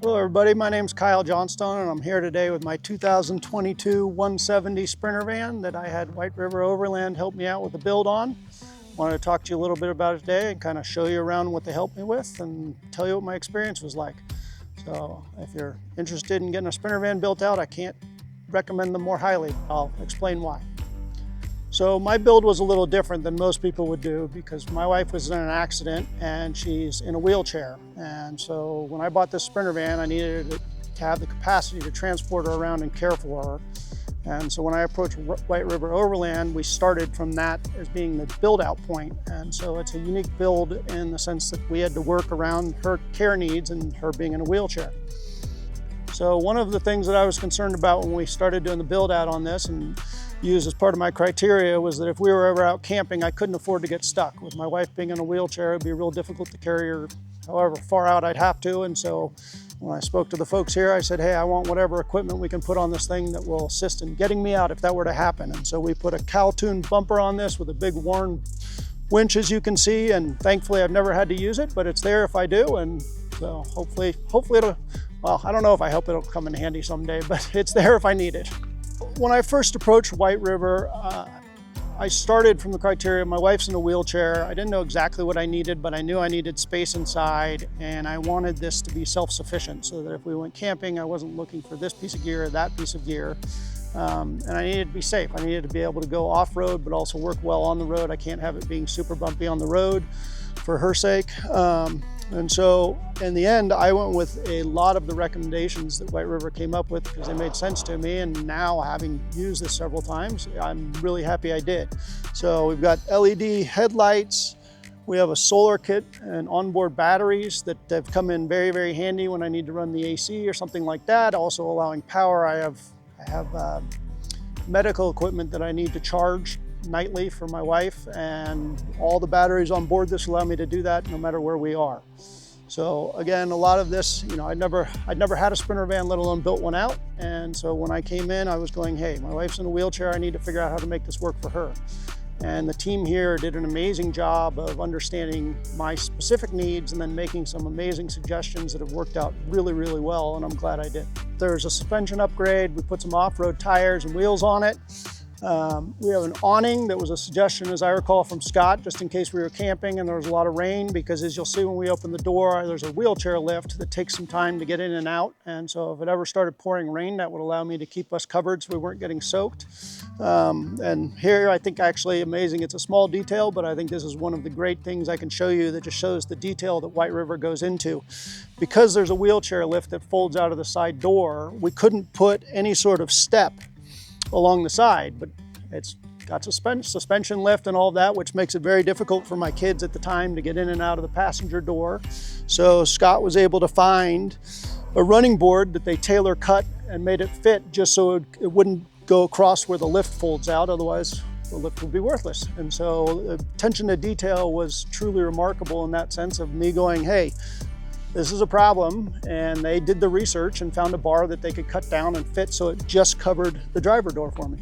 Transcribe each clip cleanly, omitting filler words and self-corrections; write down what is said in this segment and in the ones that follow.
Hello everybody, my name is Kyle Johnstone and I'm here today with my 2022 170 Sprinter van that I had White River Overland help me out with the build on. Wanted to talk to you a little bit about it today and kind of show you around what they helped me with and tell you what my experience was like. So if you're interested in getting a Sprinter van built out, I can't recommend them more highly. I'll explain why. So my build was a little different than most people would do because my wife was in an accident and she's in a wheelchair. And so when I bought this Sprinter van, I needed to have the capacity to transport her around and care for her. And so when I approached White River Overland, we started from that as being the build out point. And so it's a unique build in the sense that we had to work around her care needs and her being in a wheelchair. So one of the things that I was concerned about when we started doing the build out on this and used as part of my criteria was that if we were ever out camping, I couldn't afford to get stuck. With my wife being in a wheelchair, it'd be real difficult to carry her however far out I'd have to. And so when I spoke to the folks here, I said, hey, I want whatever equipment we can put on this thing that will assist in getting me out if that were to happen. And so we put a Cal-tuned bumper on this with a big Warren winch, as you can see. And thankfully I've never had to use it, but it's there if I do. And so hopefully it'll, well, I don't know if I hope it'll come in handy someday, but it's there if I need it. When I first approached White River, I started from the criteria, my wife's in a wheelchair. I didn't know exactly what I needed, but I knew I needed space inside and I wanted this to be self-sufficient so that if we went camping, I wasn't looking for this piece of gear or that piece of gear. And I needed to be safe. I needed to be able to go off-road, but also work well on the road. I can't have it being super bumpy on the road for her sake. And so in the end, I went with a lot of the recommendations that White River came up with because they made sense to me. And now, having used this several times, I'm really happy I did. So we've got LED headlights. We have a solar kit and onboard batteries that have come in very, very handy when I need to run the AC or something like that. Also allowing power. I have medical equipment that I need to charge nightly for my wife, and all the batteries on board this allow me to do that no matter where we are. So again, a lot of this, you know, I'd never had a Sprinter van, let alone built one out. And so when I came in, I was going, hey, my wife's in a wheelchair, I need to figure out how to make this work for her. And the team here did an amazing job of understanding my specific needs and then making some amazing suggestions that have worked out really, really well, and I'm glad I did. There's a suspension upgrade. We put some off-road tires and wheels on it. We have an awning that was a suggestion, as I recall, from Scott, just in case we were camping and there was a lot of rain, because as you'll see when we open the door, there's a wheelchair lift that takes some time to get in and out. And so if it ever started pouring rain, that would allow me to keep us covered so we weren't getting soaked. And here, I think actually amazing, it's a small detail, but I think this is one of the great things I can show you that just shows the detail that White River goes into. Because there's a wheelchair lift that folds out of the side door, we couldn't put any sort of step along the side, but it's got suspension lift and all of that, which makes it very difficult for my kids at the time to get in and out of the passenger door. So Scott was able to find a running board that they tailor cut and made it fit just so it wouldn't go across where the lift folds out, otherwise the lift would be worthless. And so attention to detail was truly remarkable in that sense of me going, hey, this is a problem, and they did the research and found a bar that they could cut down and fit so it just covered the driver door for me.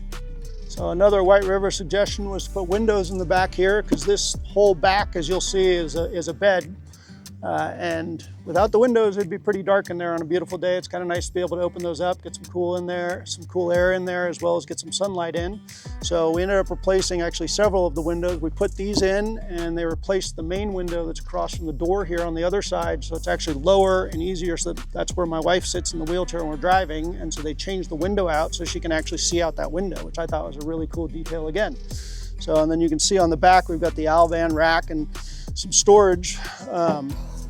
So another White River suggestion was to put windows in the back here, because this whole back, as you'll see, is a bed. And without the windows, it'd be pretty dark in there on a beautiful day. It's kind of nice to be able to open those up, get some cool in there, some cool air in there, as well as get some sunlight in. So we ended up replacing actually several of the windows. We put these in and they replaced the main window that's across from the door here on the other side. So it's actually lower and easier. So that's where my wife sits in the wheelchair when we're driving. And so they changed the window out so she can actually see out that window, which I thought was a really cool detail again. So, and then you can see on the back, we've got the Alvan rack and some storage.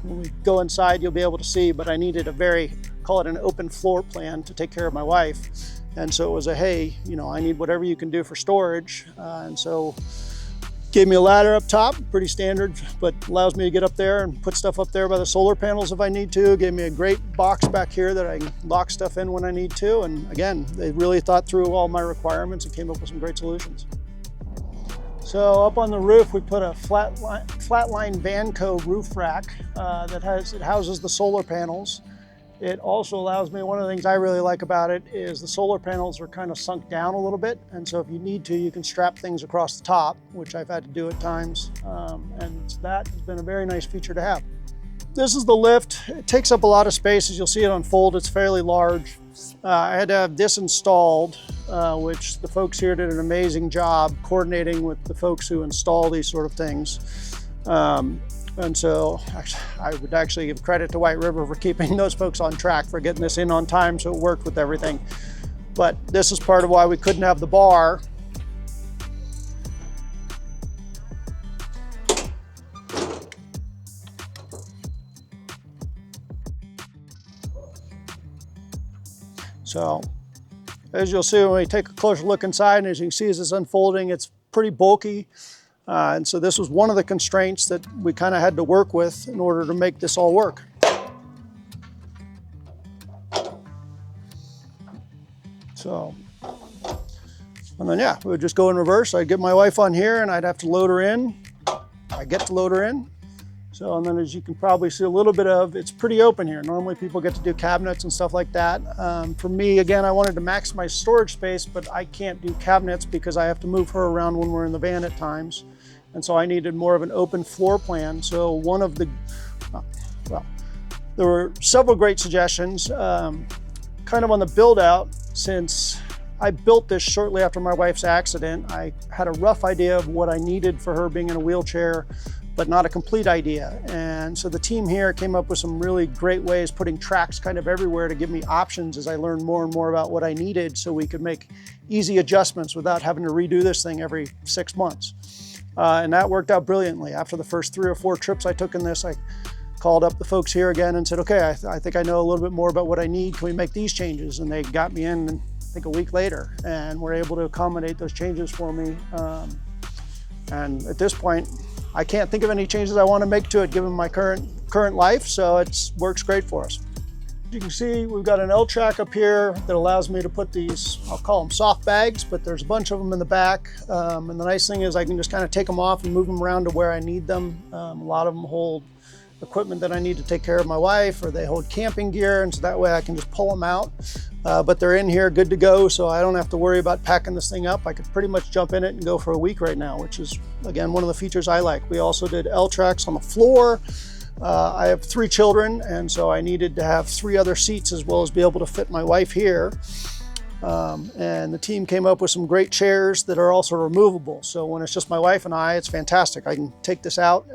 When we go inside, you'll be able to see, but I needed a call it an open floor plan to take care of my wife. And so it was a, hey, you know, I need whatever you can do for storage. And so gave me a ladder up top, pretty standard, but allows me to get up there and put stuff up there by the solar panels if I need to. Gave me a great box back here that I can lock stuff in when I need to. And again, they really thought through all my requirements and came up with some great solutions. So up on the roof, we put a flatline Vanco roof rack it houses the solar panels. It also allows me, one of the things I really like about it is the solar panels are kind of sunk down a little bit. And so if you need to, you can strap things across the top, which I've had to do at times. And that has been a very nice feature to have. this is the lift. It takes up a lot of space. As you'll see it unfold, it's fairly large. I had to have this installed, which the folks here did an amazing job coordinating with the folks who install these sort of things. And so I would actually give credit to White River for keeping those folks on track, for getting this in on time so it worked with everything. But this is part of why we couldn't have the bar. So as you'll see when we take a closer look inside, and as you can see as it's unfolding, it's pretty bulky. And so this was one of the constraints that we kind of had to work with in order to make this all work. So, and then yeah, we would just go in reverse. I'd get my wife on here and I'd have to load her in. I get to load her in. So, and then as you can probably see a little bit of, it's pretty open here. Normally people get to do cabinets and stuff like that. For me, again, I wanted to maximize storage space, but I can't do cabinets because I have to move her around when we're in the van at times. And so I needed more of an open floor plan. So one of the, well, there were several great suggestions, kind of on the build out. Since I built this shortly after my wife's accident, I had a rough idea of what I needed for her being in a wheelchair, but not a complete idea. And so the team here came up with some really great ways, putting tracks kind of everywhere to give me options as I learned more and more about what I needed, so we could make easy adjustments without having to redo this thing every 6 months. And that worked out brilliantly. After the first 3 or 4 trips I took in this, I called up the folks here again and said, okay, I think I know a little bit more about what I need. Can we make these changes? And they got me in, I think, a week later, and were able to accommodate those changes for me. And at this point, I can't think of any changes I want to make to it given my current life, so it works great for us. As you can see, we've got an L-track up here that allows me to put these, I'll call them soft bags, but there's a bunch of them in the back. And the nice thing is I can just kind of take them off and move them around to where I need them. A lot of them hold equipment that I need to take care of my wife, or they hold camping gear, and so that way I can just pull them out. But they're in here good to go, so I don't have to worry about packing this thing up. I could pretty much jump in it and go for a week right now, which is, again, one of the features I like. We also did L-tracks on the floor. I have 3 children, and so I needed to have 3 other seats as well as be able to fit my wife here. And the team came up with some great chairs that are also removable. So when it's just my wife and I, it's fantastic. I can take this out,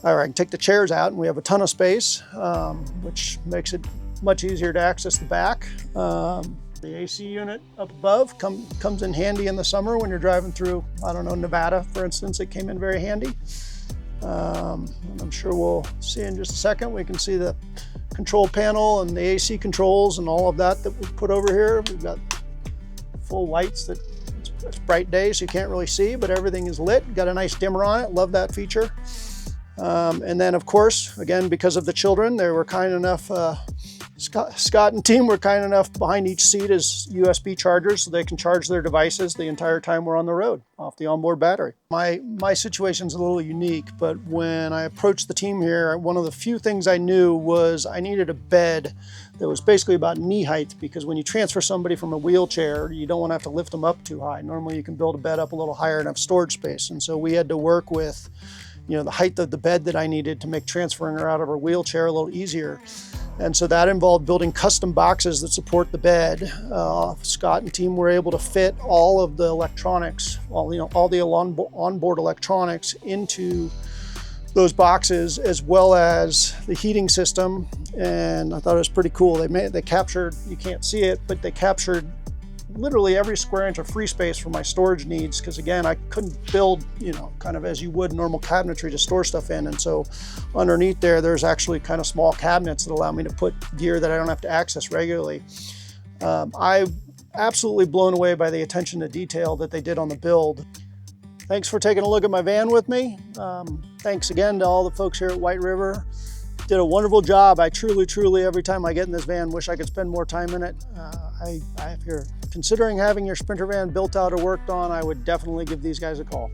or I can take the chairs out, and we have a ton of space, which makes it much easier to access the back. The AC unit up above comes in handy in the summer when you're driving through, I don't know, Nevada, for instance. It came in very handy. And I'm sure we'll see in just a second. We can see the control panel and the AC controls and all of that we put over here. We've got full lights that it's bright day, so you can't really see, but everything is lit. Got a nice dimmer on it. Love that feature. And then, of course, again, because of the children, they were kind enough, Scott and team were kind enough, behind each seat is USB chargers, so they can charge their devices the entire time we're on the road off the onboard battery. My situation's a little unique, but when I approached the team here, one of the few things I knew was I needed a bed that was basically about knee height, because when you transfer somebody from a wheelchair, you don't want to have to lift them up too high. Normally you can build a bed up a little higher and have storage space, and so we had to work with, you know, the height of the bed that I needed to make transferring her out of her wheelchair a little easier. And so that involved building custom boxes that support the bed. Scott and team were able to fit all of the electronics, all the onboard electronics into those boxes, as well as the heating system. And I thought it was pretty cool. They captured, you can't see it, but they captured literally every square inch of free space for my storage needs, because again, I couldn't build, you know, kind of as you would normal cabinetry to store stuff in. And so underneath there's actually kind of small cabinets that allow me to put gear that I don't have to access regularly. I'm absolutely blown away by the attention to detail that they did on the build. Thanks for taking a look at my van with me. Thanks again to all the folks here at White River. Did a wonderful job. I truly, every time I get in this van, wish I could spend more time in it. If you're considering having your Sprinter van built out or worked on, I would definitely give these guys a call.